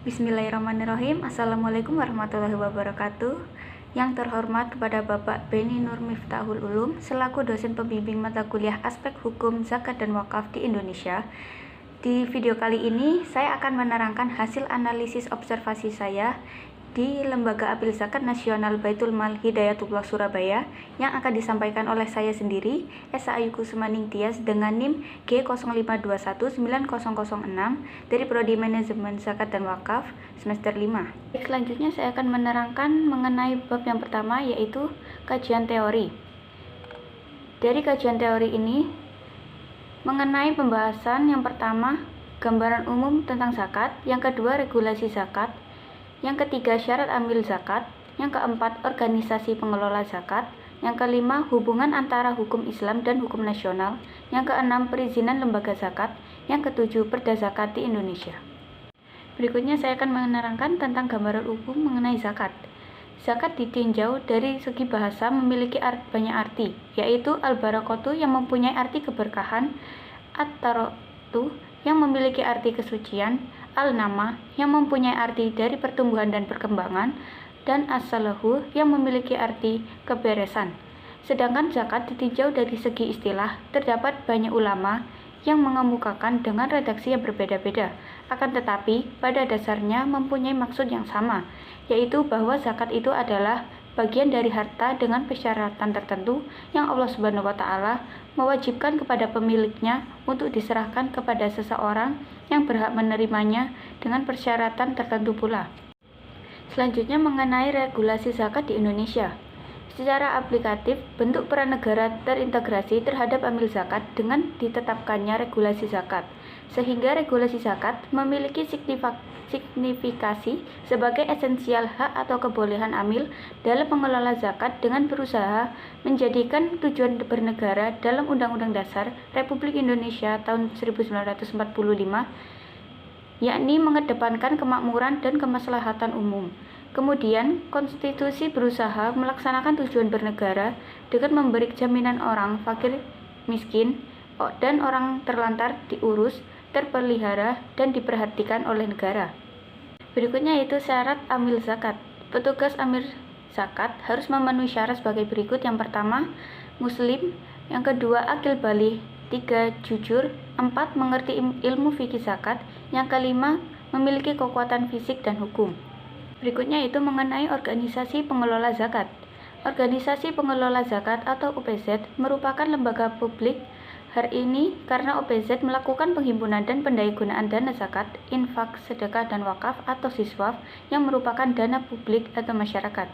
Bismillahirrahmanirrahim. Assalamualaikum warahmatullahi wabarakatuh. Yang terhormat kepada Bapak Beni Nur Miftahul Ulum selaku dosen pembimbing mata kuliah aspek hukum zakat dan wakaf di Indonesia. Di video kali ini saya akan menerangkan hasil analisis observasi saya di Lembaga Amil Zakat Nasional Baitul Mal Hidayatullah Surabaya yang akan disampaikan oleh saya sendiri, Esa Ayu Kusuma-Ning Tias, dengan NIM G05219006 dari Prodi Manajemen Zakat dan Wakaf semester 5. Selanjutnya saya akan menerangkan mengenai bab yang pertama, yaitu kajian teori. Dari kajian teori ini mengenai pembahasan yang pertama, gambaran umum tentang zakat, yang kedua regulasi zakat, yang ketiga syarat amil zakat, yang keempat organisasi pengelola zakat, yang kelima hubungan antara hukum Islam dan hukum nasional, yang keenam perizinan lembaga zakat, yang ketujuh perda zakat di Indonesia. Berikutnya saya akan menerangkan tentang gambaran umum mengenai zakat. Zakat ditinjau dari segi bahasa memiliki banyak arti, yaitu al-barakatu yang mempunyai arti keberkahan, at-tarotu yang memiliki arti kesucian, al-nama yang mempunyai arti dari pertumbuhan dan perkembangan, dan as-salahu yang memiliki arti keberesan. Sedangkan zakat ditinjau dari segi istilah, terdapat banyak ulama yang mengemukakan dengan redaksi yang berbeda-beda, akan tetapi pada dasarnya mempunyai maksud yang sama, yaitu bahwa zakat itu adalah bagian dari harta dengan persyaratan tertentu yang Allah Subhanahu wa Ta'ala mewajibkan kepada pemiliknya untuk diserahkan kepada seseorang yang berhak menerimanya dengan persyaratan tertentu pula. Selanjutnya mengenai regulasi zakat di Indonesia. Secara aplikatif, bentuk peran negara terintegrasi terhadap amil zakat dengan ditetapkannya regulasi zakat, sehingga regulasi zakat memiliki signifikasi sebagai esensial hak atau kebolehan amil dalam mengelola zakat dengan berusaha menjadikan tujuan bernegara dalam Undang-Undang Dasar Republik Indonesia tahun 1945, yakni mengedepankan kemakmuran dan kemaslahatan umum. Kemudian, konstitusi berusaha melaksanakan tujuan bernegara dengan memberi jaminan orang fakir, miskin, dan orang terlantar diurus, terpelihara, dan diperhatikan oleh negara. Berikutnya yaitu syarat amil zakat. Petugas amil zakat harus memenuhi syarat sebagai berikut. Yang pertama, muslim. Yang kedua, akil baligh. 3. Jujur. 4. Mengerti ilmu fikih zakat. Yang kelima, memiliki kekuatan fisik dan hukum. Berikutnya itu mengenai organisasi pengelola zakat. Organisasi pengelola zakat atau OPZ merupakan lembaga publik hari ini karena OPZ melakukan penghimpunan dan pendayagunaan dana zakat, infak, sedekah, dan wakaf atau siswaf yang merupakan dana publik atau masyarakat.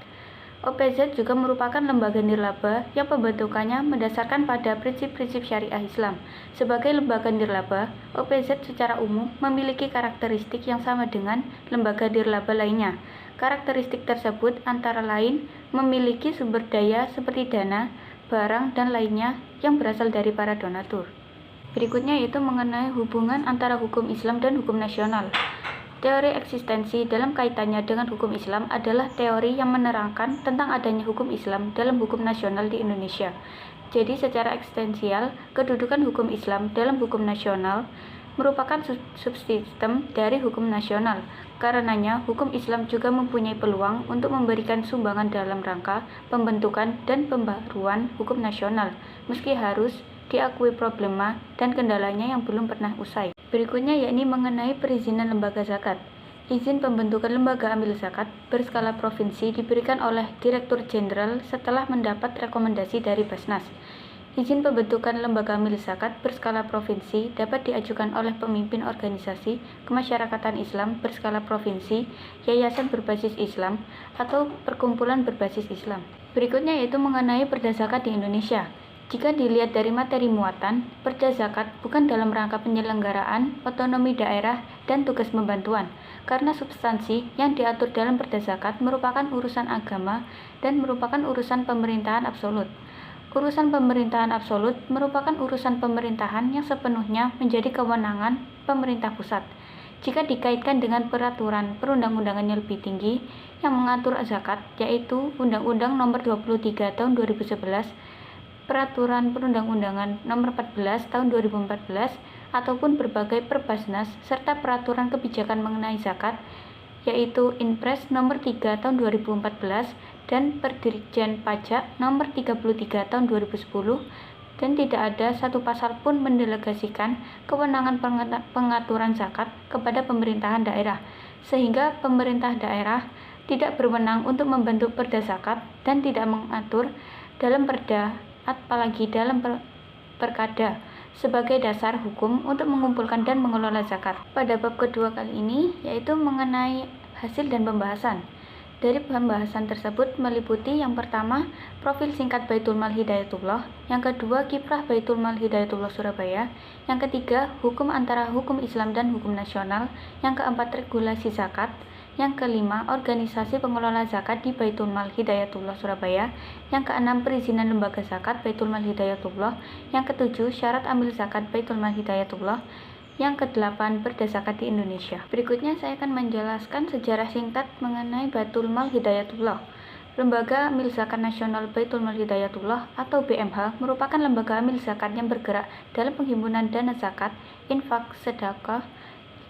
OPZ juga merupakan lembaga nirlaba yang pembentukannya mendasarkan pada prinsip-prinsip syariah Islam. Sebagai lembaga nirlaba, OPZ secara umum memiliki karakteristik yang sama dengan lembaga nirlaba lainnya. Karakteristik tersebut antara lain memiliki sumber daya seperti dana, barang, dan lainnya yang berasal dari para donatur. Berikutnya yaitu mengenai hubungan antara hukum Islam dan hukum nasional. Teori eksistensi dalam kaitannya dengan hukum Islam adalah teori yang menerangkan tentang adanya hukum Islam dalam hukum nasional di Indonesia. Jadi secara eksistensial, kedudukan hukum Islam dalam hukum nasional merupakan subsistem dari hukum nasional. Karenanya, hukum Islam juga mempunyai peluang untuk memberikan sumbangan dalam rangka pembentukan dan pembaruan hukum nasional, meski harus diakui problema dan kendalanya yang belum pernah usai. Berikutnya yakni mengenai perizinan lembaga zakat. Izin pembentukan lembaga amil zakat berskala provinsi diberikan oleh Direktur Jenderal setelah mendapat rekomendasi dari Basnas. Izin pembentukan lembaga amil zakat berskala provinsi dapat diajukan oleh pemimpin organisasi kemasyarakatan Islam berskala provinsi, yayasan berbasis Islam, atau perkumpulan berbasis Islam. Berikutnya yaitu mengenai perda zakat di Indonesia. Jika dilihat dari materi muatan, perda zakat bukan dalam rangka penyelenggaraan, otonomi daerah, dan tugas pembantuan, karena substansi yang diatur dalam perda zakat merupakan urusan agama dan merupakan urusan pemerintahan absolut. Urusan pemerintahan absolut merupakan urusan pemerintahan yang sepenuhnya menjadi kewenangan pemerintah pusat. Jika dikaitkan dengan peraturan perundang-undangan yang lebih tinggi yang mengatur zakat, yaitu Undang-Undang Nomor 23 Tahun 2011, Peraturan Perundang-undangan Nomor 14 Tahun 2014, ataupun berbagai Perbasnas serta peraturan kebijakan mengenai zakat yaitu Inpres nomor 3 tahun 2014 dan Perdirjen Pajak nomor 33 tahun 2010, dan tidak ada satu pasal pun mendelegasikan kewenangan pengaturan zakat kepada pemerintahan daerah, sehingga pemerintah daerah tidak berwenang untuk membentuk perda zakat dan tidak mengatur dalam perda apalagi dalam perkada sebagai dasar hukum untuk mengumpulkan dan mengelola zakat. Pada bab kedua kali ini yaitu mengenai hasil dan pembahasan. Dari pembahasan tersebut meliputi yang pertama, profil singkat Baitul Mal Hidayatullah, yang kedua, kiprah Baitul Mal Hidayatullah Surabaya, yang ketiga, hukum antara hukum Islam dan hukum nasional, yang keempat, regulasi zakat, yang kelima, organisasi pengelola zakat di Baitul Mal Hidayatullah Surabaya, yang keenam, perizinan lembaga zakat Baitul Mal Hidayatullah, yang ketujuh, syarat ambil zakat Baitul Mal Hidayatullah, yang kedelapan, perda zakat di Indonesia. Berikutnya saya akan menjelaskan sejarah singkat mengenai Baitul Mal Hidayatullah. Lembaga Amil Zakat Nasional Baitul Mal Hidayatullah atau BMH merupakan lembaga amil zakat yang bergerak dalam penghimpunan dana zakat, infak, sedekah,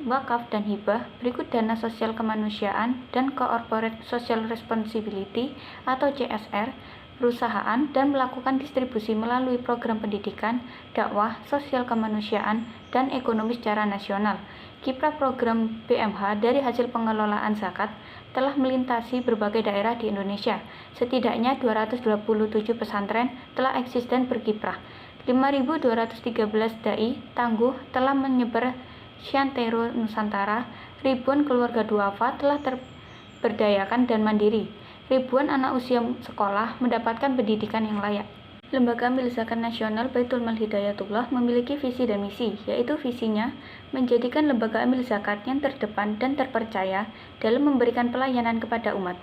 wakaf, dan hibah. Berikut dana sosial kemanusiaan dan corporate social responsibility atau CSR perusahaan, dan melakukan distribusi melalui program pendidikan, dakwah, sosial kemanusiaan, dan ekonomi secara nasional. Kiprah program BMH dari hasil pengelolaan zakat telah melintasi berbagai daerah di Indonesia. Setidaknya 227 pesantren telah eksis dan berkiprah. 5.213 dai tangguh telah menyebar Syantero Nusantara. Ribuan keluarga duafa telah terberdayakan dan mandiri. Ribuan anak usia sekolah mendapatkan pendidikan yang layak. Lembaga Amil Zakat Nasional Baitul Mal Hidayatullah memiliki visi dan misi, yaitu visinya menjadikan lembaga amil zakat yang terdepan dan terpercaya dalam memberikan pelayanan kepada umat.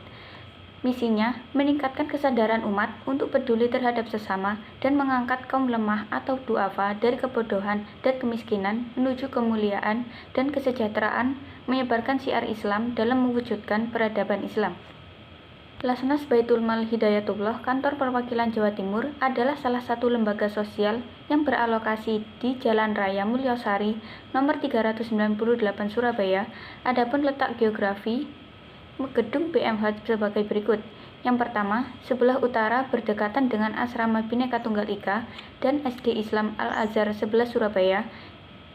Misinya meningkatkan kesadaran umat untuk peduli terhadap sesama dan mengangkat kaum lemah atau duafa dari kebodohan dan kemiskinan menuju kemuliaan dan kesejahteraan, menyebarkan syiar Islam dalam mewujudkan peradaban Islam. Lasnas Baitul Mal Hidayatullah Kantor Perwakilan Jawa Timur adalah salah satu lembaga sosial yang beralokasi di Jalan Raya Mulyosari nomor 398 Surabaya. Adapun letak geografi gedung BMH sebagai berikut. Yang pertama, sebelah utara berdekatan dengan Asrama Bhinneka Tunggal Ika dan SD Islam Al-Azhar 11 Surabaya.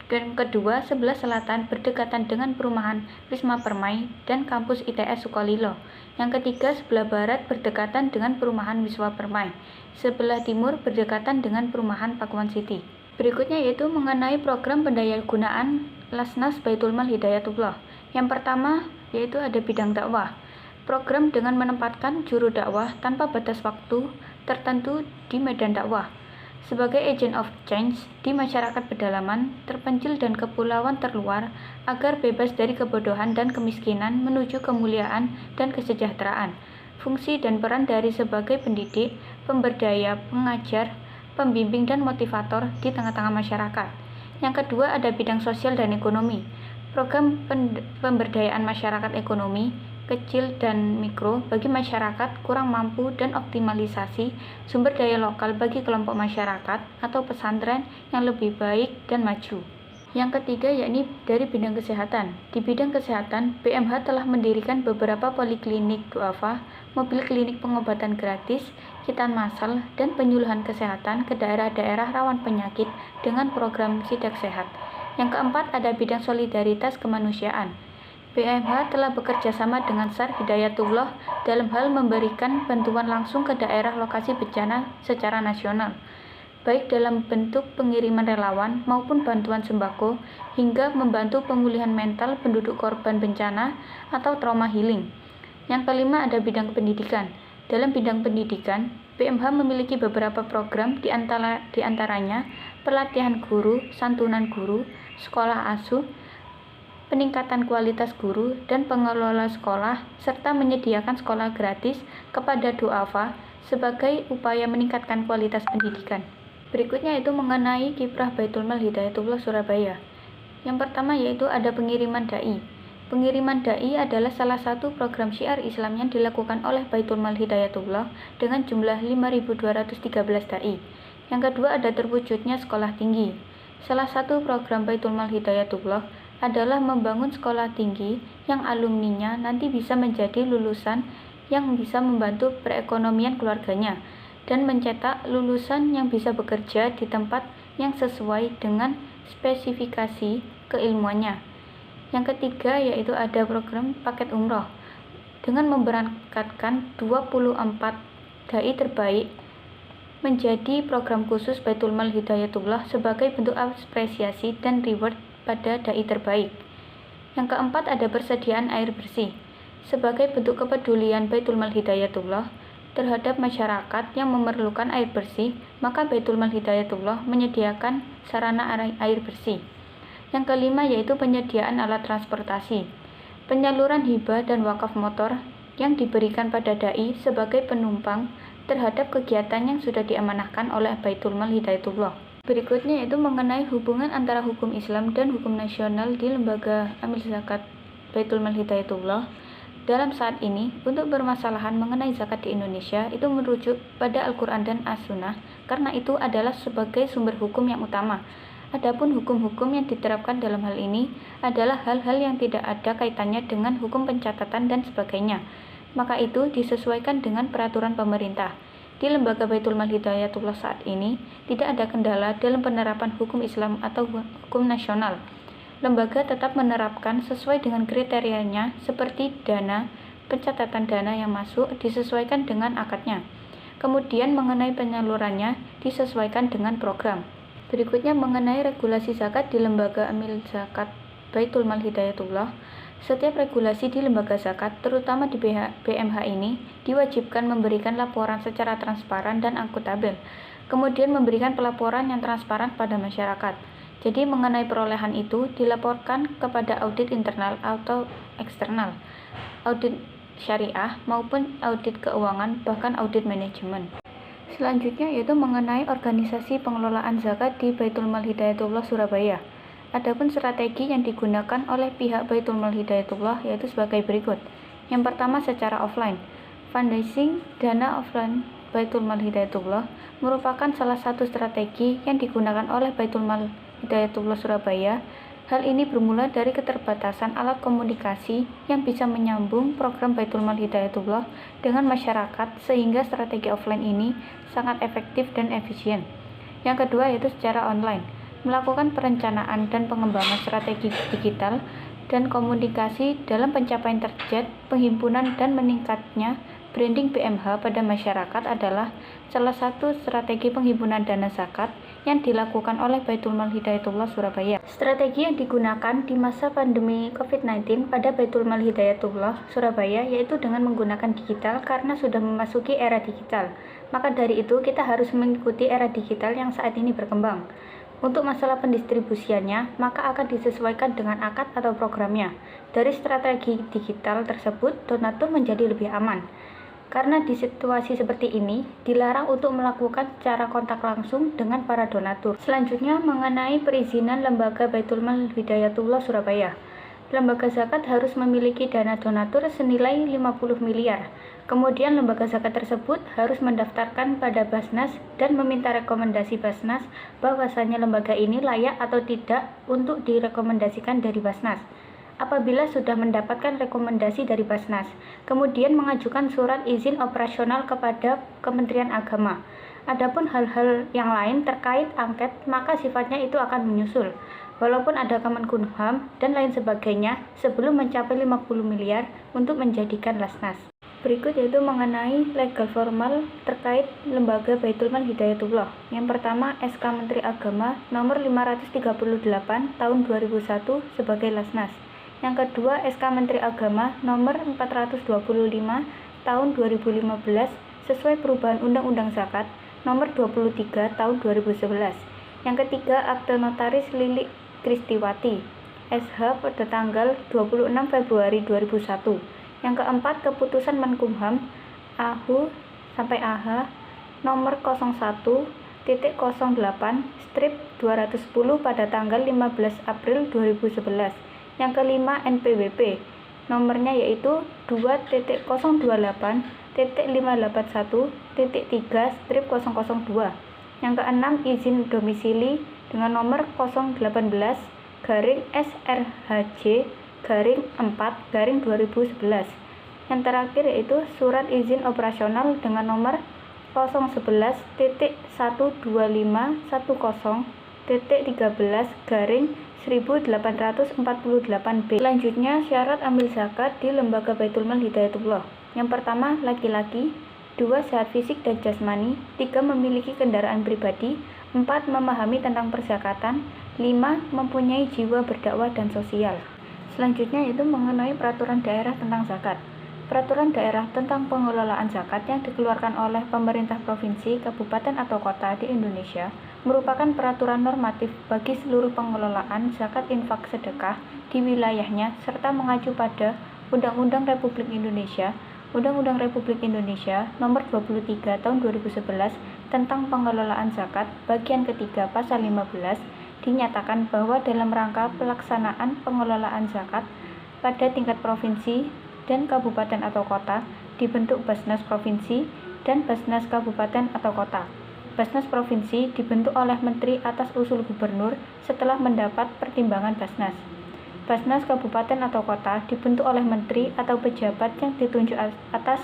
Dan kedua, sebelah selatan berdekatan dengan perumahan Wisma Permai dan kampus ITS Sukolilo. Yang ketiga, sebelah barat berdekatan dengan perumahan Wisma Permai. Sebelah timur berdekatan dengan perumahan Pakuan City. Berikutnya yaitu mengenai program pendayagunaan Lasnas Baitul Mal Hidayatullah. Yang pertama yaitu ada bidang dakwah. Program dengan menempatkan juru dakwah tanpa batas waktu tertentu di medan dakwah sebagai agent of change di masyarakat pedalaman, terpencil, dan kepulauan terluar agar bebas dari kebodohan dan kemiskinan menuju kemuliaan dan kesejahteraan. Fungsi dan peran dari sebagai pendidik, pemberdaya, pengajar, pembimbing, dan motivator di tengah-tengah masyarakat. Yang kedua ada bidang sosial dan ekonomi. Program pemberdayaan masyarakat ekonomi kecil dan mikro bagi masyarakat kurang mampu dan optimalisasi sumber daya lokal bagi kelompok masyarakat atau pesantren yang lebih baik dan maju. Yang ketiga yakni dari bidang kesehatan. Di bidang kesehatan, BMH telah mendirikan beberapa poliklinik duafa, mobil klinik pengobatan gratis, khitan massal, dan penyuluhan kesehatan ke daerah-daerah rawan penyakit dengan program Sidak Sehat. Yang keempat ada bidang solidaritas kemanusiaan. BMH telah bekerja sama dengan SAR Hidayatullah dalam hal memberikan bantuan langsung ke daerah lokasi bencana secara nasional, baik dalam bentuk pengiriman relawan maupun bantuan sembako, hingga membantu pemulihan mental penduduk korban bencana atau trauma healing. Yang kelima ada bidang pendidikan. Dalam bidang pendidikan, BMH memiliki beberapa program di antaranya pelatihan guru, santunan guru, sekolah asuh, peningkatan kualitas guru dan pengelola sekolah, serta menyediakan sekolah gratis kepada duafa sebagai upaya meningkatkan kualitas pendidikan. Berikutnya itu mengenai kiprah Baitul Mal Hidayatullah Surabaya. Yang pertama yaitu ada pengiriman dai. Pengiriman dai adalah salah satu program syiar Islam yang dilakukan oleh Baitul Mal Hidayatullah dengan jumlah 5.213 dai. Yang kedua ada terwujudnya sekolah tinggi. Salah satu program Baitul Mal Hidayatullah adalah membangun sekolah tinggi yang alumninya nanti bisa menjadi lulusan yang bisa membantu perekonomian keluarganya dan mencetak lulusan yang bisa bekerja di tempat yang sesuai dengan spesifikasi keilmuannya. Yang ketiga yaitu ada program paket umroh dengan memberangkatkan 24 dai terbaik menjadi program khusus Baitul Mal Hidayatullah sebagai bentuk apresiasi dan reward pada dai terbaik. Yang keempat ada persediaan air bersih sebagai bentuk kepedulian Baitul Mal Hidayatullah terhadap masyarakat yang memerlukan air bersih, maka Baitul Mal Hidayatullah menyediakan sarana air bersih. Yang kelima yaitu penyediaan alat transportasi, penyaluran hibah dan wakaf motor yang diberikan pada dai sebagai penumpang terhadap kegiatan yang sudah diamanahkan oleh Baitul Mal Hidayatullah. Berikutnya yaitu mengenai hubungan antara hukum Islam dan hukum nasional di lembaga amil zakat Baitul Mal Hidayatullah. Dalam saat ini, untuk bermasalahan mengenai zakat di Indonesia itu merujuk pada Al-Quran dan As-Sunnah karena itu adalah sebagai sumber hukum yang utama. Adapun hukum-hukum yang diterapkan dalam hal ini adalah hal-hal yang tidak ada kaitannya dengan hukum pencatatan dan sebagainya. Maka itu disesuaikan dengan peraturan pemerintah. Di lembaga Baitul Mal Hidayatullah saat ini tidak ada kendala dalam penerapan hukum Islam atau hukum nasional. Lembaga tetap menerapkan sesuai dengan kriterianya seperti dana, pencatatan dana yang masuk disesuaikan dengan akadnya. Kemudian mengenai penyalurannya disesuaikan dengan program. Berikutnya mengenai regulasi zakat di lembaga amil zakat Baitul Mal Hidayatullah. Setiap regulasi di lembaga zakat, terutama di BMH ini, diwajibkan memberikan laporan secara transparan dan akuntabel. Kemudian memberikan pelaporan yang transparan pada masyarakat. Jadi mengenai perolehan itu dilaporkan kepada audit internal atau eksternal, audit syariah maupun audit keuangan, bahkan audit manajemen. Selanjutnya yaitu mengenai organisasi pengelolaan zakat di Baitul Mal Hidayatullah Surabaya. Adapun strategi yang digunakan oleh pihak Baitul Mal Hidayatullah yaitu sebagai berikut. Yang pertama secara offline. Fundraising dana offline Baitul Mal Hidayatullah merupakan salah satu strategi yang digunakan oleh Baitul Mal Hidayatullah Surabaya. Hal ini bermula dari keterbatasan alat komunikasi yang bisa menyambung program Baitul Mal Hidayatullah dengan masyarakat sehingga strategi offline ini sangat efektif dan efisien. Yang kedua yaitu secara online, melakukan perencanaan dan pengembangan strategi digital dan komunikasi dalam pencapaian target penghimpunan dan meningkatnya branding BMH pada masyarakat adalah salah satu strategi penghimpunan dana zakat yang dilakukan oleh Baitul Mal Hidayatullah Surabaya. Strategi yang digunakan di masa pandemi COVID-19 pada Baitul Mal Hidayatullah Surabaya yaitu dengan menggunakan digital karena sudah memasuki era digital. Maka dari itu kita harus mengikuti era digital yang saat ini berkembang. Untuk masalah pendistribusiannya, maka akan disesuaikan dengan akad atau programnya. Dari strategi digital tersebut, donatur menjadi lebih aman. Karena di situasi seperti ini, dilarang untuk melakukan secara kontak langsung dengan para donatur. Selanjutnya, mengenai perizinan Lembaga Baitul Mal Hidayatullah Surabaya. Lembaga zakat harus memiliki dana donatur senilai 50 miliar. Kemudian lembaga zakat tersebut harus mendaftarkan pada Basnas dan meminta rekomendasi Basnas bahwasanya lembaga ini layak atau tidak untuk direkomendasikan dari Basnas. Apabila sudah mendapatkan rekomendasi dari Basnas, kemudian mengajukan surat izin operasional kepada Kementerian Agama. Adapun hal-hal yang lain terkait angket, maka sifatnya itu akan menyusul. Walaupun ada Kemenkumham dan lain sebagainya sebelum mencapai 50 miliar untuk menjadikan Lasnas. Berikut yaitu mengenai legal formal terkait Lembaga Baitul Mal Hidayatullah. Yang pertama, SK Menteri Agama nomor 538 tahun 2001 sebagai Lasnas. Yang kedua, SK Menteri Agama nomor 425 tahun 2015 sesuai perubahan Undang-Undang Zakat nomor 23 tahun 2011. Yang ketiga, Akte Notaris Lilik Kristiwati SH pada tanggal 26 Februari 2001. Yang keempat, Keputusan Menkumham AHU sampai AH nomor 01.08/210 pada tanggal 15 April 2011. Yang kelima, NPWP nomornya yaitu 2.081.581.3/002. Yang keenam, izin domisili dengan nomor 018 SRHJ-4-2011. Yang terakhir yaitu Surat Izin Operasional dengan nomor 011.125.10.13-1848B. Selanjutnya, syarat ambil zakat di Lembaga Baitul Mal Hidayatullah. Yang pertama, laki-laki. 2. Sehat fisik dan jasmani. 3. Memiliki kendaraan pribadi. 4. Memahami tentang perzakatan. 5. Mempunyai jiwa berdakwah dan sosial. Selanjutnya itu mengenai peraturan daerah tentang zakat. Peraturan daerah tentang pengelolaan zakat yang dikeluarkan oleh pemerintah provinsi, kabupaten atau kota di Indonesia merupakan peraturan normatif bagi seluruh pengelolaan zakat infak sedekah di wilayahnya serta mengacu pada Undang-Undang Republik Indonesia, Undang-Undang Republik Indonesia Nomor 23 Tahun 2011 tentang pengelolaan zakat bagian ketiga pasal 15 dinyatakan bahwa dalam rangka pelaksanaan pengelolaan zakat pada tingkat provinsi dan kabupaten atau kota dibentuk Basnas Provinsi dan Basnas Kabupaten atau Kota. Basnas Provinsi dibentuk oleh Menteri atas usul Gubernur setelah mendapat pertimbangan Basnas. Basnas Kabupaten atau Kota dibentuk oleh Menteri atau pejabat yang ditunjuk atas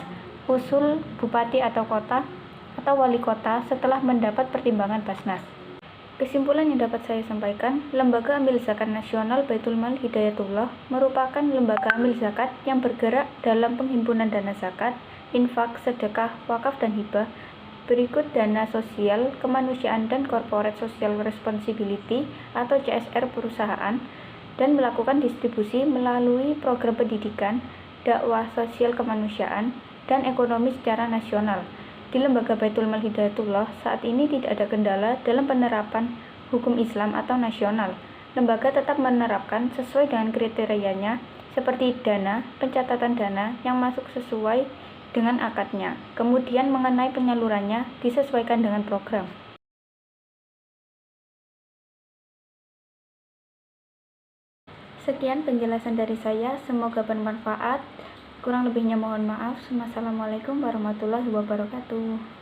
usul Bupati atau Kota atau Wali Kota setelah mendapat pertimbangan Basnas. Kesimpulan yang dapat saya sampaikan, Lembaga Amil Zakat Nasional Baitul Mal Hidayatullah merupakan lembaga amil zakat yang bergerak dalam penghimpunan dana zakat, infak, sedekah, wakaf, dan hibah. Berikut dana sosial, kemanusiaan, dan corporate social responsibility atau CSR perusahaan, dan melakukan distribusi melalui program pendidikan, dakwah sosial kemanusiaan, dan ekonomi secara nasional. Di Lembaga Baitul Mal Hidayatullah saat ini tidak ada kendala dalam penerapan hukum Islam atau nasional. Lembaga tetap menerapkan sesuai dengan kriterianya seperti dana, pencatatan dana yang masuk sesuai dengan akadnya. Kemudian mengenai penyalurannya disesuaikan dengan program. Sekian penjelasan dari saya, semoga bermanfaat. Kurang lebihnya mohon maaf. Wassalamualaikum warahmatullahi wabarakatuh.